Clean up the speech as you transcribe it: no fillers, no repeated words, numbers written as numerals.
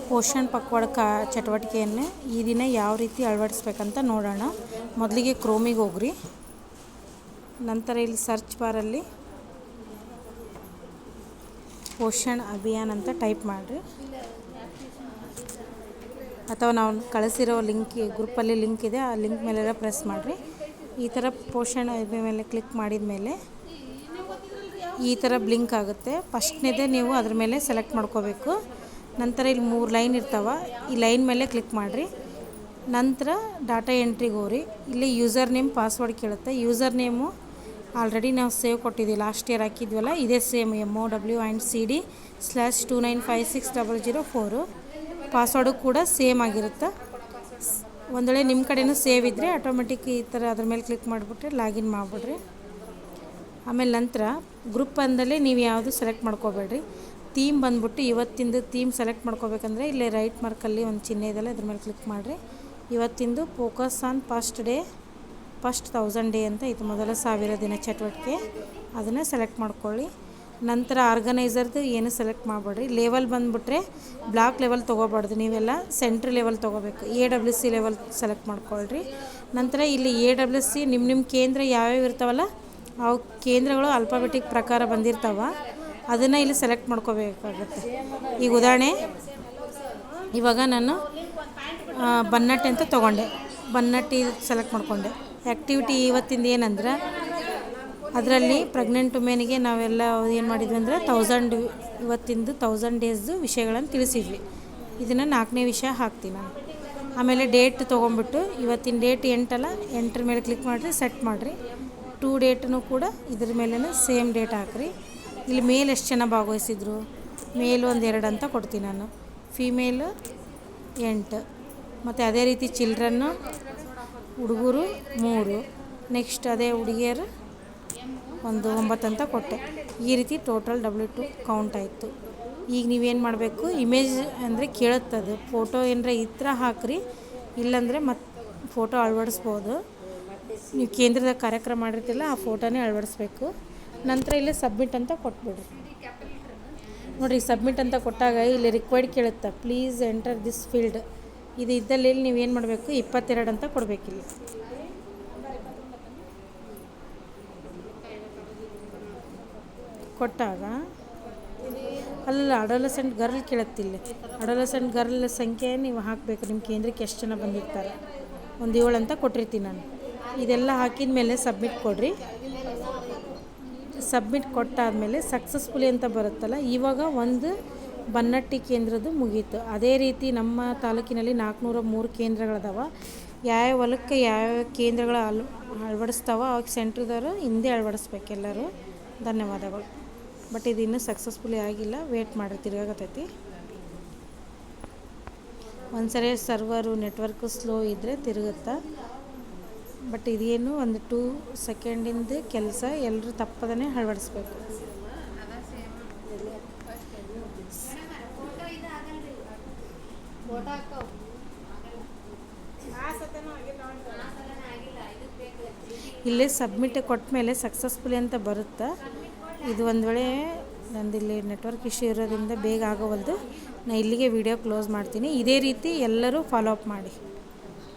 ಪೋಷಣ್ ಪಕ್ವಾಡ ಚಟುವಟಿಕೆಯನ್ನು ಈ ದಿನ ಯಾವ ರೀತಿ ಅಳವಡಿಸ್ಬೇಕಂತ ನೋಡೋಣ. ಮೊದಲಿಗೆ ಕ್ರೋಮಿಗೆ ಹೋಗ್ರಿ. ನಂತರ ಇಲ್ಲಿ ಸರ್ಚ್ ಬಾರಲ್ಲಿ ಪೋಷಣ್ ಅಭಿಯಾನ್ ಅಂತ ಟೈಪ್ ಮಾಡಿರಿ, ಅಥವಾ ನಾವು ಕಳಿಸಿರೋ ಲಿಂಕ್ ಗ್ರೂಪಲ್ಲಿ ಲಿಂಕ್ ಇದೆ, ಆ ಲಿಂಕ್ ಮೇಲೆಲ್ಲ ಪ್ರೆಸ್ ಮಾಡಿರಿ. ಈ ಥರ ಪೋಷಣ್ ಅಭಿಯಾನ್ ಮೇಲೆ ಕ್ಲಿಕ್ ಮಾಡಿದ ಮೇಲೆ ಈ ಥರ ಬ್ಲಿಂಕ್ ಆಗುತ್ತೆ. ಫಸ್ಟ್ನೇದೇ ನೀವು ಅದ್ರ ಮೇಲೆ ಸೆಲೆಕ್ಟ್ ಮಾಡ್ಕೋಬೇಕು. ನಂತರ ಇಲ್ಲಿ 3 ಲೈನ್ ಇರ್ತಾವೆ, ಈ ಲೈನ್ ಮೇಲೆ ಕ್ಲಿಕ್ ಮಾಡಿರಿ. ನಂತರ ಡಾಟಾ ಎಂಟ್ರಿಗೆ ಹೋಗ್ರಿ. ಇಲ್ಲಿ ಯೂಸರ್ ನೇಮ್ ಪಾಸ್ವರ್ಡ್ ಕೇಳುತ್ತೆ. ಯೂಸರ್ ನೇಮು ಆಲ್ರೆಡಿ ನಾವು ಸೇವ್ ಕೊಟ್ಟಿದ್ದೀವಿ, ಲಾಸ್ಟ್ ಇಯರ್ ಹಾಕಿದ್ವಲ್ಲ, ಇದೇ ಸೇಮ್ MOW&CD/29560004. ಪಾಸ್ವರ್ಡು ಕೂಡ ಸೇಮ್ ಆಗಿರುತ್ತೆ. ಒಂದು ವೇಳೆ ನಿಮ್ಮ ಕಡೆಯೂ ಸೇವ್ ಇದ್ದರೆ ಆಟೋಮೆಟಿಕ್ ಈ ಥರ ಅದ್ರ ಮೇಲೆ ಕ್ಲಿಕ್ ಮಾಡಿಬಿಟ್ರೆ ಲಾಗಿನ್ ಮಾಡಿಬಿಡ್ರಿ. ಆಮೇಲೆ ನಂತರ ಗ್ರೂಪ್ ಅಂದಲೇ ನೀವು ಯಾವುದು ಸೆಲೆಕ್ಟ್ ಮಾಡ್ಕೋಬೇಡ್ರಿ. ಥೀಮ್ ಬಂದ್ಬಿಟ್ಟು ಇವತ್ತಿಂದು ಥೀಮ್ ಸೆಲೆಕ್ಟ್ ಮಾಡ್ಕೋಬೇಕಂದ್ರೆ ಇಲ್ಲಿ ರೈಟ್ ಮಾರ್ಕಲ್ಲಿ ಒಂದು ಚಿಹ್ನೆ ಇದೆಯಲ್ಲ, ಇದ್ರ ಮೇಲೆ ಕ್ಲಿಕ್ ಮಾಡಿರಿ. ಇವತ್ತಿಂದು ಫೋಕಸ್ ಆನ್ ಫಸ್ಟ್ 1000 ಡೇ ಅಂತ ಇದು, ಮೊದಲ 1000 ದಿನ ಚಟುವಟಿಕೆ, ಅದನ್ನು ಸೆಲೆಕ್ಟ್ ಮಾಡ್ಕೊಳ್ಳಿ. ನಂತರ ಆರ್ಗನೈಸರ್ದು ಏನು ಸೆಲೆಕ್ಟ್ ಮಾಡಬೇಡ್ರಿ. ಲೆವೆಲ್ ಬಂದುಬಿಟ್ರೆ ಬ್ಲಾಕ್ ಲೆವೆಲ್ ತೊಗೋಬಾರ್ದು, ನೀವೆಲ್ಲ ಸೆಂಟ್ರ್ ಲೆವೆಲ್ ತೊಗೋಬೇಕು. AWC ಲೆವೆಲ್ ಸೆಲೆಕ್ಟ್ ಮಾಡ್ಕೊಳ್ರಿ. ನಂತರ ಇಲ್ಲಿ AWC ನಿಮ್ಮ ಕೇಂದ್ರ ಯಾವ್ಯಾವ ಇರ್ತಾವಲ್ಲ ಅವು ಕೇಂದ್ರಗಳು ಆಲ್ಫಾಬೆಟಿಕ್ ಪ್ರಕಾರ ಬಂದಿರ್ತಾವೆ, ಅದನ್ನು ಇಲ್ಲಿ ಸೆಲೆಕ್ಟ್ ಮಾಡ್ಕೋಬೇಕಾಗುತ್ತೆ. ಈಗ ಉದಾಹರಣೆ, ಇವಾಗ ನಾನು ಬನ್ನಟ್ಟಿ ಅಂತ ತೊಗೊಂಡೆ, ಬನ್ನಟ್ಟಿ ಸೆಲೆಕ್ಟ್ ಮಾಡಿಕೊಂಡೆ. ಆ್ಯಕ್ಟಿವಿಟಿ ಇವತ್ತಿಂದ ಏನಂದ್ರೆ ಅದರಲ್ಲಿ ಪ್ರೆಗ್ನೆಂಟ್ ವುಮೆನ್ಗೆ ನಾವೆಲ್ಲ ಏನು ಮಾಡಿದ್ವಿ ಅಂದರೆ ಇವತ್ತಿಂದು 1000 ಡೇಸ್ದು ವಿಷಯಗಳನ್ನು ತಿಳಿಸಿದ್ವಿ. ಇದನ್ನು 4ನೇ ವಿಷಯ ಹಾಕ್ತೀನಿ ನಾನು. ಆಮೇಲೆ ಡೇಟ್ ತೊಗೊಂಬಿಟ್ಟು ಇವತ್ತಿನ ಡೇಟ್ 8 ಅಲ್ಲ, 8ರ ಮೇಲೆ ಕ್ಲಿಕ್ ಮಾಡಿರಿ, ಸೆಟ್ ಮಾಡಿರಿ. 2 ಡೇಟನ್ನು ಕೂಡ ಇದ್ರ ಮೇಲೇ ಸೇಮ್ ಡೇಟ್ ಹಾಕ್ರಿ. ಇಲ್ಲಿ ಮೇಲ್ ಎಷ್ಟು ಜನ ಭಾಗವಹಿಸಿದ್ರು, ಮೇಲ್ 2 ಅಂತ ಕೊಡ್ತೀನಿ ನಾನು, ಫಿಮೇಲ್ 8, ಮತ್ತು ಅದೇ ರೀತಿ ಚಿಲ್ಡ್ರನ್ನು ಹುಡುಗರು 3, ನೆಕ್ಸ್ಟ್ ಅದೇ ಹುಡುಗಿಯರು 9 ಅಂತ ಕೊಟ್ಟೆ. ಈ ರೀತಿ ಟೋಟಲ್ W2 ಕೌಂಟ್ ಆಯಿತು. ಈಗ ನೀವೇನು ಮಾಡಬೇಕು, ಇಮೇಜ್ ಅಂದರೆ ಕೇಳುತ್ತದು, ಫೋಟೋ ಏನರ ಇತ್ರ ಹಾಕ್ರಿ, ಇಲ್ಲಾಂದರೆ ಮತ್ತು ಫೋಟೋ ಅಳವಡಿಸ್ಬೋದು. ನೀವು ಕೇಂದ್ರದ ಕಾರ್ಯಕ್ರಮ ಮಾಡಿರ್ತಿಲ್ಲ ಆ ಫೋಟೋನೇ ಅಳವಡಿಸ್ಬೇಕು. ನಂತರ ಇಲ್ಲಿ ಸಬ್ಮಿಟ್ ಅಂತ ಕೊಟ್ಬಿಡ್ರಿ. ನೋಡಿರಿ, ಸಬ್ಮಿಟ್ ಅಂತ ಕೊಟ್ಟಾಗ ಇಲ್ಲಿ ರಿಕ್ವೈರ್ಡ್ ಕೇಳುತ್ತೆ, ಪ್ಲೀಸ್ ಎಂಟರ್ ದಿಸ್ ಫೀಲ್ಡ್. ಇದು ಇದ್ದಲ್ಲಿ ನೀವೇನು ಮಾಡಬೇಕು, 22 ಅಂತ ಕೊಡಬೇಕಿಲ್ಲಿ. ಕೊಟ್ಟಾಗ ಅಲ್ಲ ಅಡೋಲಸೆಂಟ್ ಗರ್ಲ್ ಕೇಳುತ್ತಿಲ್ಲ, ಅಡೋಲಸೆಂಟ್ ಗರ್ಲ್ ಸಂಖ್ಯೆ ನೀವು ಹಾಕಬೇಕು. ನಿಮ್ಮ ಕೇಂದ್ರಕ್ಕೆ ಎಷ್ಟು ಜನ ಬಂದಿರ್ತಾರೆ, 7 ಅಂತ ಕೊಟ್ಟಿರ್ತೀನಿ ನಾನು. ಇದೆಲ್ಲ ಹಾಕಿದ ಮೇಲೆ ಸಬ್ಮಿಟ್ ಕೊಡಿರಿ. ಸಬ್ಮಿಟ್ ಕೊಟ್ಟಾದಮೇಲೆ ಸಕ್ಸಸ್ಫುಲಿ ಅಂತ ಬರುತ್ತಲ್ಲ, ಇವಾಗ ಒಂದು ಬನ್ನಟ್ಟಿ ಕೇಂದ್ರದ್ದು ಮುಗೀತು. ಅದೇ ರೀತಿ ನಮ್ಮ ತಾಲೂಕಿನಲ್ಲಿ 403 ಕೇಂದ್ರಗಳದಾವ. ಯಾವ್ಯಾವ ಹೊಲಕ್ಕೆ ಯಾವ್ಯಾವ ಕೇಂದ್ರಗಳು ಅಳವಡಿಸ್ತಾವ ಅವಾಗ ಸೆಂಟ್ರದವರು ಹಿಂದೆ ಅಳವಡಿಸ್ಬೇಕು ಎಲ್ಲರೂ. ಧನ್ಯವಾದಗಳು. ಬಟ್ ಇದು ಇನ್ನೂ ಸಕ್ಸಸ್ಫುಲಿ ಆಗಿಲ್ಲ, ವೇಟ್ ಮಾಡಿ, ತಿರುಗಾಗತ್ತೈತಿ. ಒಂದ್ಸರಿ ಸರ್ವರು ನೆಟ್ವರ್ಕು ಸ್ಲೋ ಇದ್ದರೆ ತಿರುಗುತ್ತಾ. ಬಟ್ ಇದೇನು ಒಂದು 2 ಸೆಕೆಂಡಿಂದ ಕೆಲಸ, ಎಲ್ಲರೂ ತಪ್ಪದೇ ಅಳವಡಿಸ್ಬೇಕು. ಇಲ್ಲೇ ಸಬ್ಮಿಟ್ ಕೊಟ್ಟ ಮೇಲೆ ಸಕ್ಸಸ್ಫುಲಿ ಅಂತ ಬರುತ್ತೆ. ಇದು ಒಂದು ವೇಳೆ ನಂದಿಲ್ಲಿ ನೆಟ್ವರ್ಕ್ ಇಶ್ಯೂ ಇರೋದ್ರಿಂದ ಬೇಗ ಆಗೋವಲ್ದು, ನಾನು ಇಲ್ಲಿಗೆ ವಿಡಿಯೋ ಕ್ಲೋಸ್ ಮಾಡ್ತೀನಿ. ಇದೇ ರೀತಿ ಎಲ್ಲರೂ ಫಾಲೋ ಅಪ್ ಮಾಡಿ.